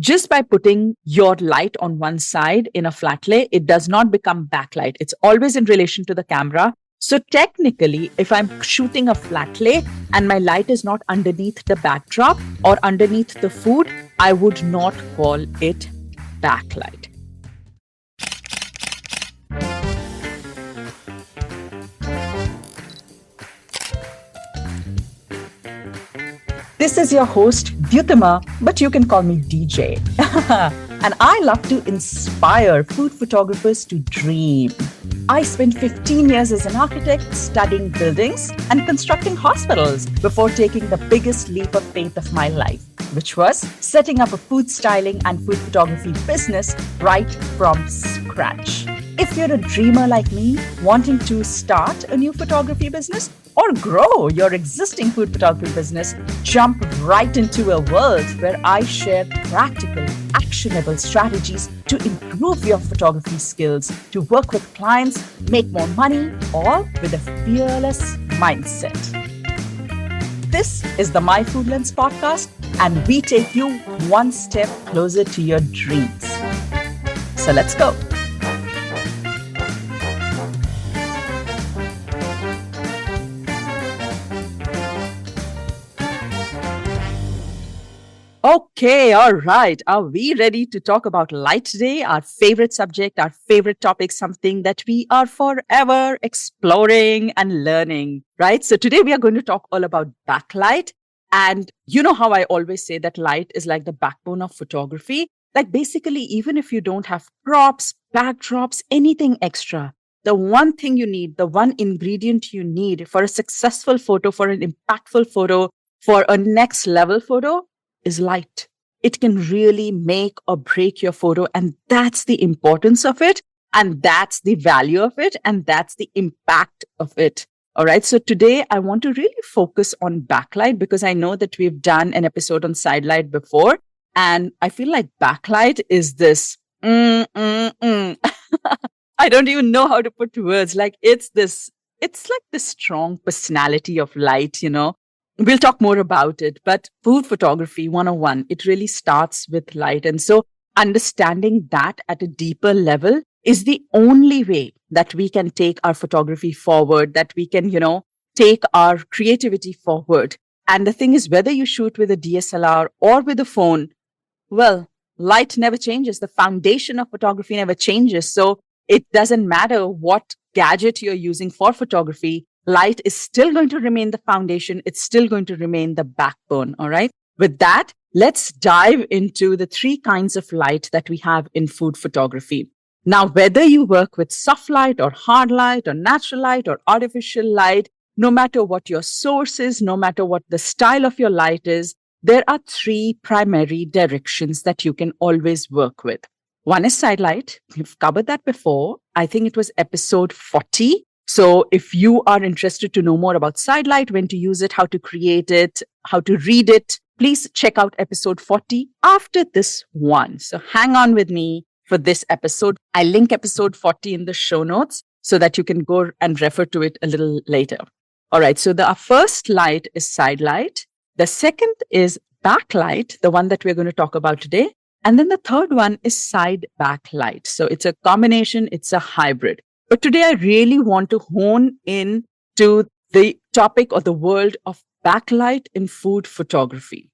Just by putting your light on one side in a flat lay, it does not become backlight. It's always in relation to the camera. So technically, if I'm shooting a flat lay and my light is not underneath the backdrop or underneath the food, I would not call it backlight. This is your host, Dyutima, but you can call me DJ. And I love to inspire food photographers to dream. I spent 15 years as an architect studying buildings and constructing hospitals before taking the biggest leap of faith of my life, which was setting up a food styling and food photography business right from scratch. If you're a dreamer like me, wanting to start a new photography business or grow your existing food photography business, jump right into a world where I share practical, actionable strategies to improve your photography skills, to work with clients, make more money, all with a fearless mindset. This is the My Food Lens podcast, and we take you one step closer to your dreams. So let's go. Okay, all right. Are we ready to talk about light today? Our favorite subject, our favorite topic, something that we are forever exploring and learning, right? So today we are going to talk all about backlight. And you know how I always say that light is like the backbone of photography? Like basically, even if you don't have props, backdrops, anything extra, the one thing you need, the one ingredient you need for a successful photo, for an impactful photo, for a next level photo, is light. It can really make or break your photo. And that's the importance of it. And that's the value of it. And that's the impact of it. All right. So today I want to really focus on backlight because I know that we've done an episode on sidelight before. And I feel like backlight is this, I don't even know how to put words. Like it's like the strong personality of light, you know. We'll talk more about it, but food photography 101, it really starts with light. And so understanding that at a deeper level is the only way that we can take our photography forward, that we can, take our creativity forward. And the thing is, whether you shoot with a DSLR or with a phone, well, light never changes. The foundation of photography never changes. So it doesn't matter what gadget you're using for photography. Light is still going to remain the foundation. It's still going to remain the backbone. All right. With that, let's dive into the three kinds of light that we have in food photography. Now, whether you work with soft light or hard light or natural light or artificial light, no matter what your source is, no matter what the style of your light is, there are three primary directions that you can always work with. One is side light. We've covered that before. I think it was episode 40. So if you are interested to know more about sidelight, when to use it, how to create it, how to read it, please check out episode 40 after this one. So hang on with me for this episode. I link episode 40 in the show notes so that you can go and refer to it a little later. All right. So our first light is sidelight. The second is backlight, the one that we're going to talk about today. And then the third one is side backlight. So it's a combination. It's a hybrid. But today I really want to hone in to the topic or the world of backlight in food photography.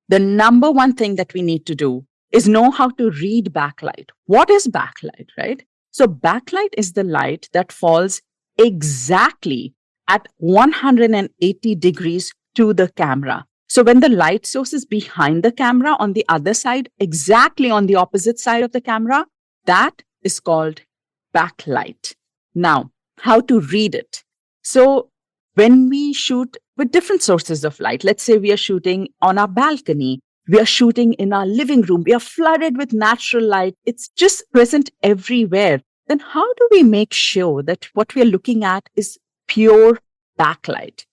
The number one thing that we need to do is know how to read backlight. What is backlight, right? So backlight is the light that falls exactly at 180 degrees to the camera. So when the light source is behind the camera on the other side, exactly on the opposite side of the camera, that is called backlight. Now, how to read it. So when we shoot with different sources of light, let's say we are shooting on our balcony, we are shooting in our living room, we are flooded with natural light, it's just present everywhere. Then how do we make sure that what we are looking at is pure backlight?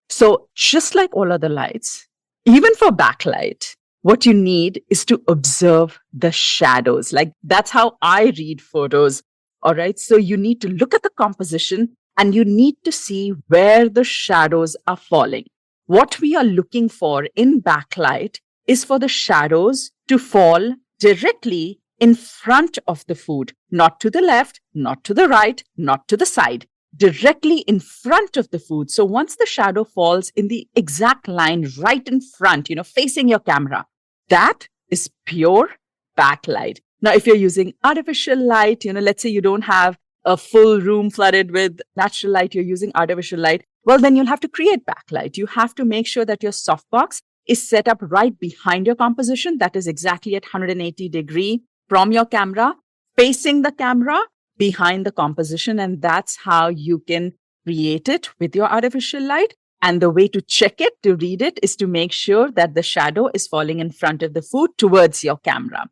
So just like all other lights, even for backlight, what you need is to observe the shadows. Like that's how I read photos. All right. So you need to look at the composition and you need to see where the shadows are falling. What we are looking for in backlight is for the shadows to fall directly in front of the food, not to the left, not to the right, not to the side, directly in front of the food. So once the shadow falls in the exact line right in front, facing your camera, that is pure backlight. Now, if you're using artificial light, let's say you don't have a full room flooded with natural light, you're using artificial light, well, then you'll have to create backlight. You have to make sure that your softbox is set up right behind your composition. That is exactly at 180 degree from your camera, facing the camera, behind the composition. And that's how you can create it with your artificial light. And the way to check it, to read it, is to make sure that the shadow is falling in front of the food towards your camera.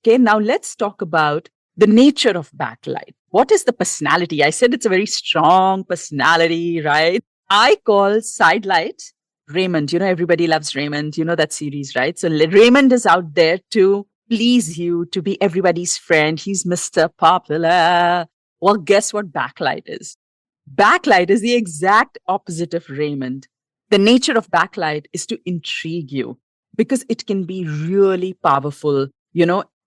Okay, now let's talk about the nature of backlight. What is the personality? I said it's a very strong personality, right? I call side light Raymond. Everybody loves Raymond. That series, right? So Raymond is out there to please you, to be everybody's friend. He's Mr. Popular. Well, guess what backlight is? Backlight is the exact opposite of Raymond. The nature of backlight is to intrigue you because it can be really powerful.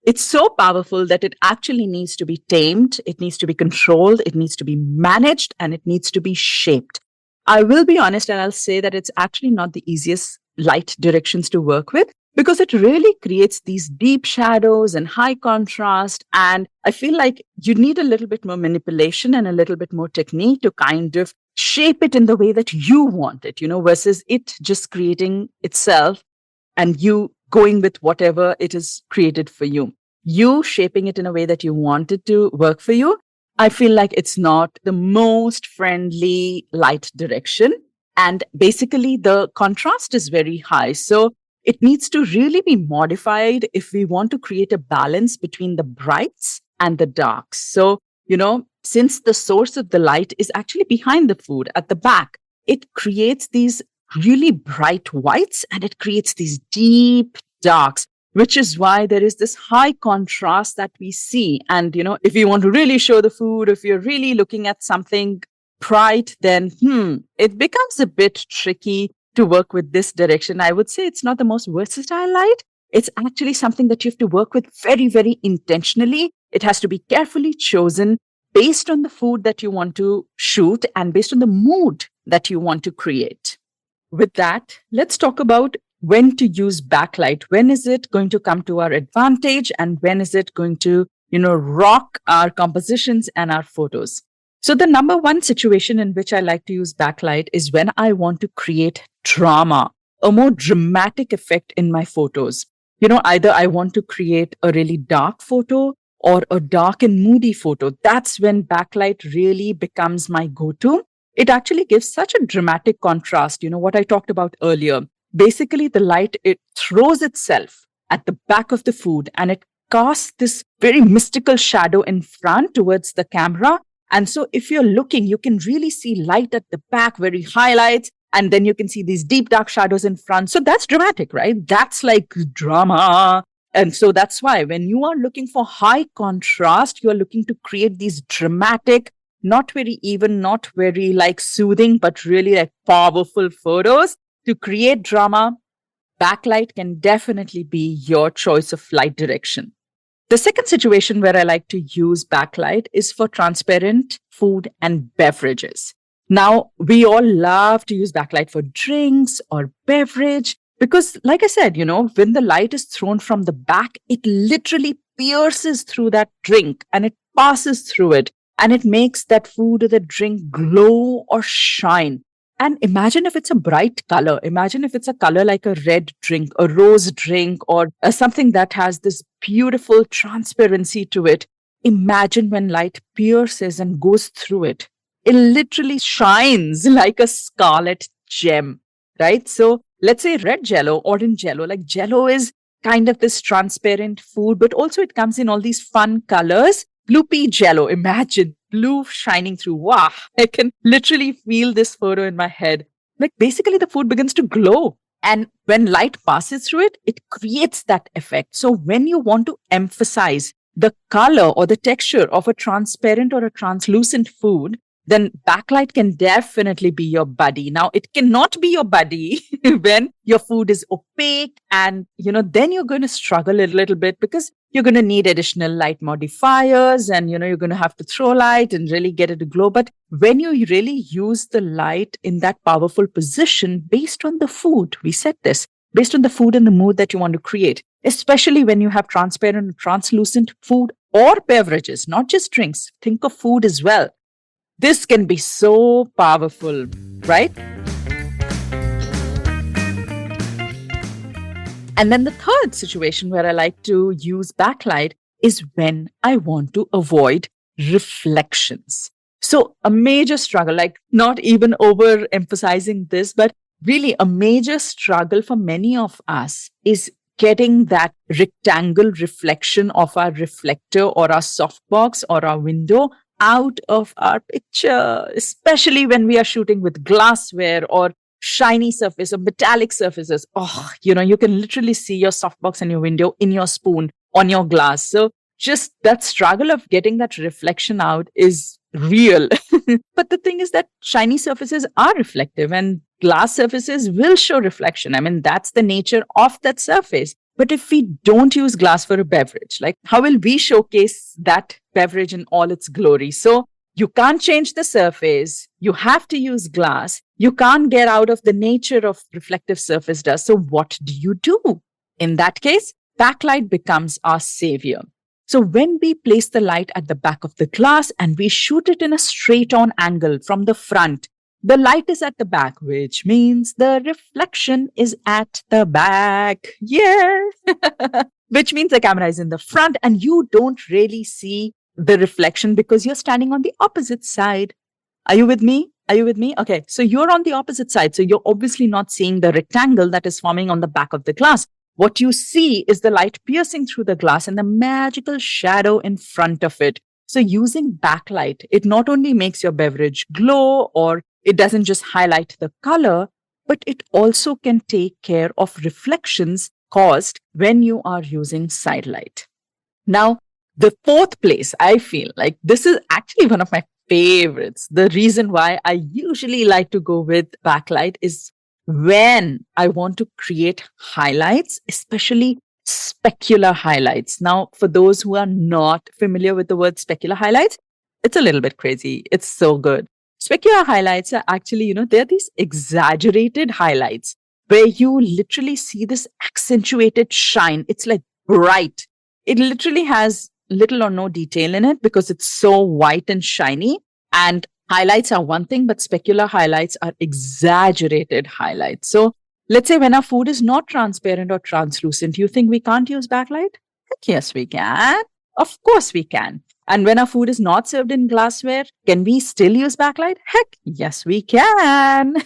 It's so powerful that it actually needs to be tamed, it needs to be controlled, it needs to be managed, and it needs to be shaped. I will be honest and I'll say that it's actually not the easiest light directions to work with because it really creates these deep shadows and high contrast. And I feel like you need a little bit more manipulation and a little bit more technique to kind of shape it in the way that you want it, versus it just creating itself and you going with whatever it is created for you. You shaping it in a way that you want it to work for you. I feel like it's not the most friendly light direction. And basically the contrast is very high. So it needs to really be modified if we want to create a balance between the brights and the darks. So, since the source of the light is actually behind the food at the back, it creates these really bright whites and it creates these deep darks, which is why there is this high contrast that we see. And, if you want to really show the food, if you're really looking at something bright, then, it becomes a bit tricky to work with this direction. I would say it's not the most versatile light. It's actually something that you have to work with very, very intentionally. It has to be carefully chosen based on the food that you want to shoot and based on the mood that you want to create. With that, let's talk about when to use backlight. When is it going to come to our advantage and when is it going to, rock our compositions and our photos? So the number one situation in which I like to use backlight is when I want to create drama, a more dramatic effect in my photos. Either I want to create a really dark photo or a dark and moody photo. That's when backlight really becomes my go-to. It actually gives such a dramatic contrast, what I talked about earlier. Basically, the light, it throws itself at the back of the food and it casts this very mystical shadow in front towards the camera. And so if you're looking, you can really see light at the back, very highlights, and then you can see these deep dark shadows in front. So that's dramatic, right? That's like drama. And so that's why when you are looking for high contrast, you are looking to create these dramatic, not very even, not very like soothing, but really like powerful photos. To create drama, backlight can definitely be your choice of light direction. The second situation where I like to use backlight is for transparent food and beverages. Now, we all love to use backlight for drinks or beverage because, like I said, when the light is thrown from the back, it literally pierces through that drink and it passes through it and it makes that food or the drink glow or shine. And imagine if it's a bright color. Imagine if it's a color like a red drink, a rose drink, or something that has this beautiful transparency to it. Imagine when light pierces and goes through it. It literally shines like a scarlet gem, right? So let's say red jello, orange jello, like jello is kind of this transparent food, but also it comes in all these fun colors. Blue pea jello, imagine blue shining through. Wow, I can literally feel this photo in my head. Like basically the food begins to glow. And when light passes through it, it creates that effect. So when you want to emphasize the color or the texture of a transparent or a translucent food, then backlight can definitely be your buddy. Now, it cannot be your buddy when your food is opaque and, then you're going to struggle a little bit because you're going to need additional light modifiers and, you're going to have to throw light and really get it to glow. But when you really use the light in that powerful position based on the food, we said this, based on the food and the mood that you want to create, especially when you have transparent and translucent food or beverages, not just drinks. Think of food as well. This can be so powerful, right? And then the third situation where I like to use backlight is when I want to avoid reflections. So a major struggle, like not even overemphasizing this, but really a major struggle for many of us is getting that rectangle reflection of our reflector or our softbox or our window out of our picture, especially when we are shooting with glassware or shiny surface or metallic surfaces. Oh, you can literally see your softbox and your window in your spoon on your glass. So just that struggle of getting that reflection out is real. But the thing is that shiny surfaces are reflective and glass surfaces will show reflection. I mean, that's the nature of that surface. But if we don't use glass for a beverage, like how will we showcase that beverage in all its glory? So you can't change the surface. You have to use glass. You can't get out of the nature of reflective surface dust. So what do you do? In that case, backlight becomes our savior. So when we place the light at the back of the glass and we shoot it in a straight on angle from the front, the light is at the back, which means the reflection is at the back. Yeah. Which means the camera is in the front and you don't really see the reflection because you're standing on the opposite side. Are you with me? Are you with me? Okay. So you're on the opposite side. So you're obviously not seeing the rectangle that is forming on the back of the glass. What you see is the light piercing through the glass and the magical shadow in front of it. So using backlight, it not only makes your beverage glow or it doesn't just highlight the color, but it also can take care of reflections caused when you are using side light. Now, the fourth place, I feel like this is actually one of my favorites. The reason why I usually like to go with backlight is when I want to create highlights, especially specular highlights. Now, for those who are not familiar with the word specular highlights, it's a little bit crazy. It's so good. Specular highlights are actually, they're these exaggerated highlights where you literally see this accentuated shine. It's like bright. It literally has little or no detail in it because it's so white and shiny. And highlights are one thing, but specular highlights are exaggerated highlights. So let's say when our food is not transparent or translucent, you think we can't use backlight? Heck yes, we can. Of course we can. And when our food is not served in glassware, can we still use backlight? Heck yes, we can.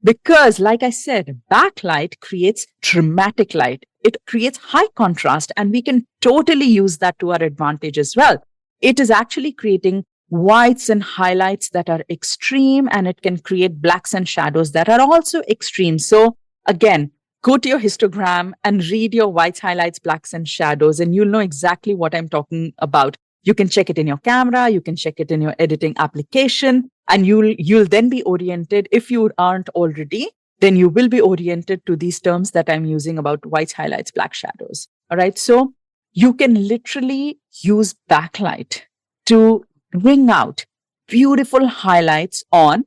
Because like I said, backlight creates dramatic light. It creates high contrast and we can totally use that to our advantage as well. It is actually creating whites and highlights that are extreme and it can create blacks and shadows that are also extreme. So again, go to your histogram and read your whites, highlights, blacks and shadows and you'll know exactly what I'm talking about. You can check it in your camera, you can check it in your editing application, and you'll then be oriented. If you aren't already, then you will be oriented to these terms that I'm using about whites, highlights, black shadows. All right. So you can literally use backlight to bring out beautiful highlights on,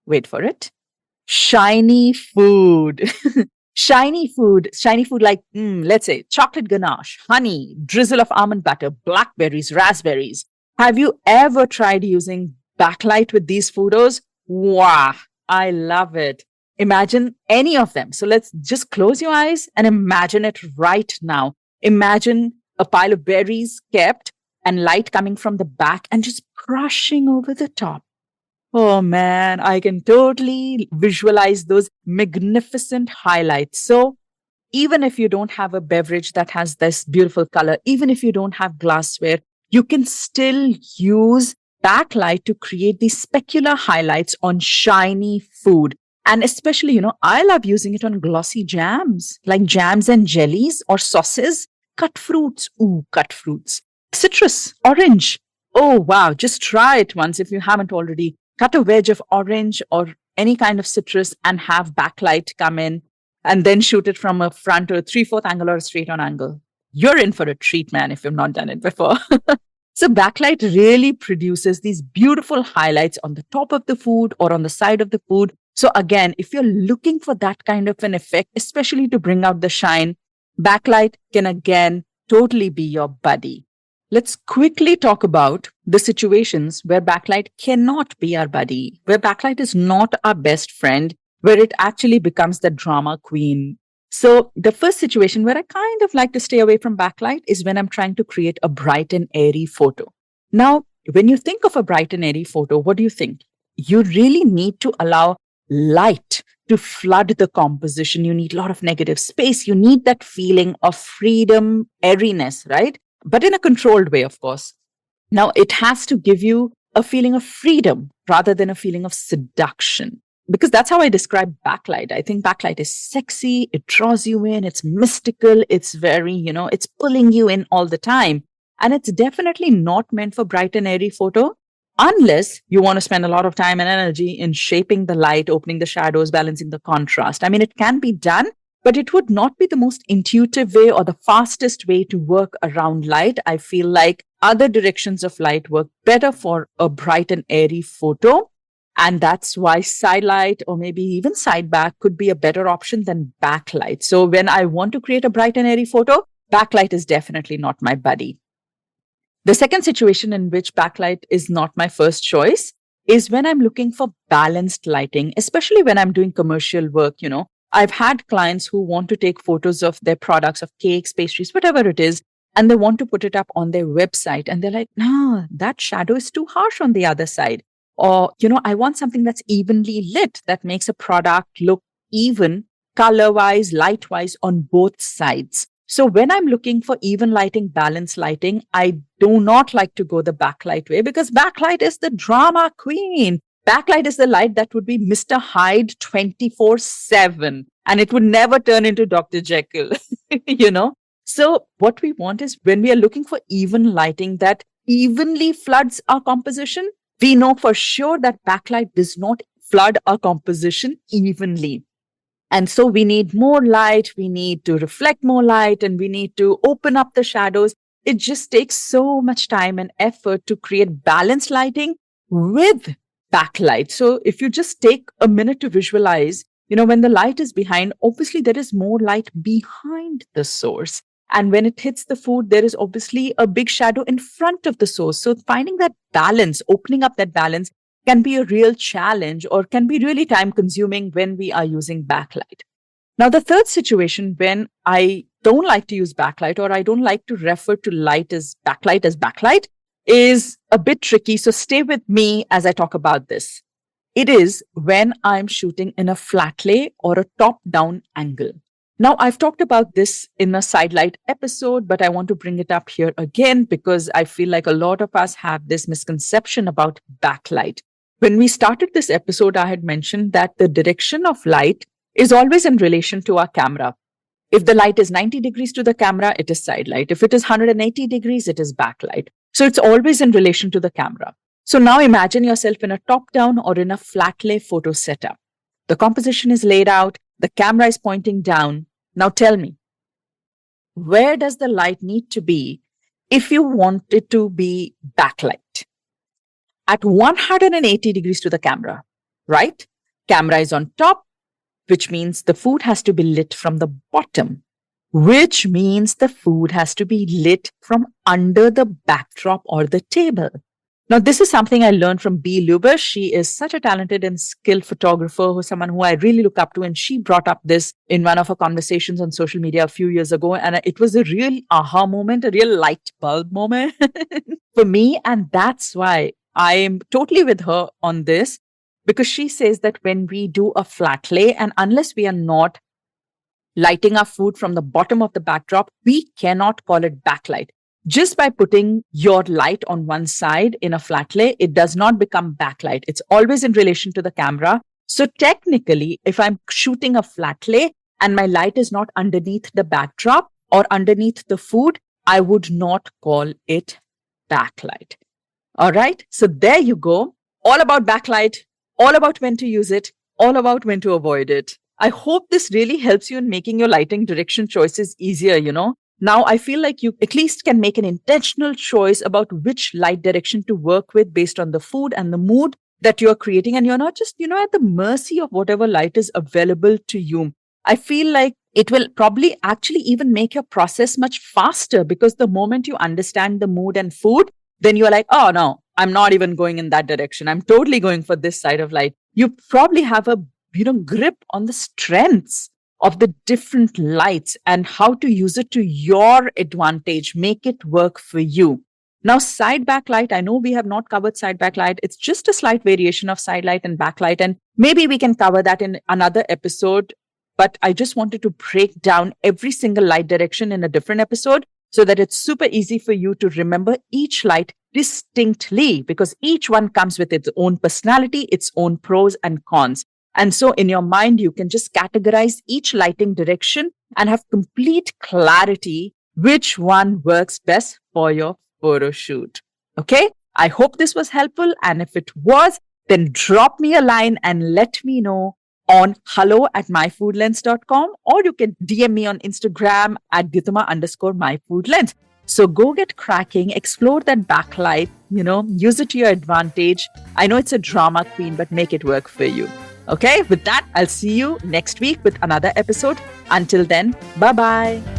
wait for it, shiny food. Shiny food like, let's say chocolate ganache, honey, drizzle of almond butter, blackberries, raspberries. Have you ever tried using backlight with these photos? Wow, I love it. Imagine any of them. So let's just close your eyes and imagine it right now. Imagine a pile of berries kept and light coming from the back and just brushing over the top. Oh man, I can totally visualize those magnificent highlights. So even if you don't have a beverage that has this beautiful color, even if you don't have glassware, you can still use backlight to create these specular highlights on shiny food. And especially, I love using it on glossy jams, like jams and jellies or sauces, cut fruits. Ooh, cut fruits. Citrus, orange. Oh, wow. Just try it once if you haven't already. Cut a wedge of orange or any kind of citrus and have backlight come in and then shoot it from a front or a 3/4 angle or a straight on angle. You're in for a treat, man, if you've not done it before. So backlight really produces these beautiful highlights on the top of the food or on the side of the food. So again, if you're looking for that kind of an effect, especially to bring out the shine, backlight can again totally be your buddy. Let's quickly talk about the situations where backlight cannot be our buddy, where backlight is not our best friend, where it actually becomes the drama queen. So, the first situation where I kind of like to stay away from backlight is when I'm trying to create a bright and airy photo. Now, when you think of a bright and airy photo, what do you think? You really need to allow light to flood the composition. You need a lot of negative space. You need that feeling of freedom, airiness, right? But in a controlled way, of course. Now, it has to give you a feeling of freedom rather than a feeling of seduction. Because that's how I describe backlight. I think backlight is sexy, it draws you in, it's mystical, it's very, it's pulling you in all the time. And it's definitely not meant for bright and airy photo unless you want to spend a lot of time and energy in shaping the light, opening the shadows, balancing the contrast. I mean, it can be done, but it would not be the most intuitive way or the fastest way to work around light. I feel like other directions of light work better for a bright and airy photo. And that's why side light or maybe even side back could be a better option than backlight. So when I want to create a bright and airy photo, backlight is definitely not my buddy. The second situation in which backlight is not my first choice is when I'm looking for balanced lighting, especially when I'm doing commercial work. I've had clients who want to take photos of their products, of cakes, pastries, whatever it is, and they want to put it up on their website. And they're like, no, that shadow is too harsh on the other side. Or, I want something that's evenly lit that makes a product look even color wise, light wise on both sides. So when I'm looking for even lighting, balanced lighting, I do not like to go the backlight way because backlight is the drama queen. Backlight is the light that would be Mr. Hyde 24/7 and it would never turn into Dr. Jekyll, So what we want is when we are looking for even lighting that evenly floods our composition, we know for sure that backlight does not flood our composition evenly. And so we need more light, we need to reflect more light, and we need to open up the shadows. It just takes so much time and effort to create balanced lighting with backlight. So if you just take a minute to visualize, when the light is behind, obviously there is more light behind the source. And when it hits the food, there is obviously a big shadow in front of the source. So finding that balance, opening up that balance can be a real challenge or can be really time consuming when we are using backlight. Now, the third situation when I don't like to use backlight or I don't like to refer to light as backlight is a bit tricky. So stay with me as I talk about this. It is when I'm shooting in a flat lay or a top down angle. Now, I've talked about this in a sidelight episode, but I want to bring it up here again because I feel like a lot of us have this misconception about backlight. When we started this episode, I had mentioned that the direction of light is always in relation to our camera. If the light is 90 degrees to the camera, it is side light. If it is 180 degrees, it is backlight. So it's always in relation to the camera. So now imagine yourself in a top-down or in a flat lay photo setup. The composition is laid out, the camera is pointing down. Now tell me, where does the light need to be if you want it to be backlight? At 180 degrees to the camera, right? Camera is on top, which means the food has to be lit from the bottom, which means the food has to be lit from under the backdrop or the table. Now, this is something I learned from Bee Luber. She is such a talented and skilled photographer, who's someone who I really look up to. And she brought up this in one of her conversations on social media a few years ago. And it was a real aha moment, a real light bulb moment for me. And that's why I am totally with her on this, because she says that when we do a flat lay, and unless we are not lighting our food from the bottom of the backdrop, we cannot call it backlight. Just by putting your light on one side in a flat lay, it does not become backlight. It's always in relation to the camera. So technically, if I'm shooting a flat lay and my light is not underneath the backdrop or underneath the food, I would not call it backlight. All right. So there you go. All about backlight, all about when to use it, all about when to avoid it. I hope this really helps you in making your lighting direction choices easier. Now I feel like you at least can make an intentional choice about which light direction to work with based on the food and the mood that you're creating. And you're not just at the mercy of whatever light is available to you. I feel like it will probably actually even make your process much faster because the moment you understand the mood and food, then you're like, oh no, I'm not even going in that direction. I'm totally going for this side of light. You probably have a grip on the strengths of the different lights and how to use it to your advantage, make it work for you. Now, side backlight, I know we have not covered side backlight. It's just a slight variation of side light and backlight. And maybe we can cover that in another episode. But I just wanted to break down every single light direction in a different episode so that it's super easy for you to remember each light distinctly because each one comes with its own personality, its own pros and cons. And so in your mind, you can just categorize each lighting direction and have complete clarity which one works best for your photo shoot. Okay. I hope this was helpful. And if it was, then drop me a line and let me know on hello@myfoodlens.com, or you can DM me on Instagram at Gitama_myfoodlens. So go get cracking, explore that backlight, use it to your advantage. I know it's a drama queen, but make it work for you. Okay, with that, I'll see you next week with another episode. Until then, bye-bye.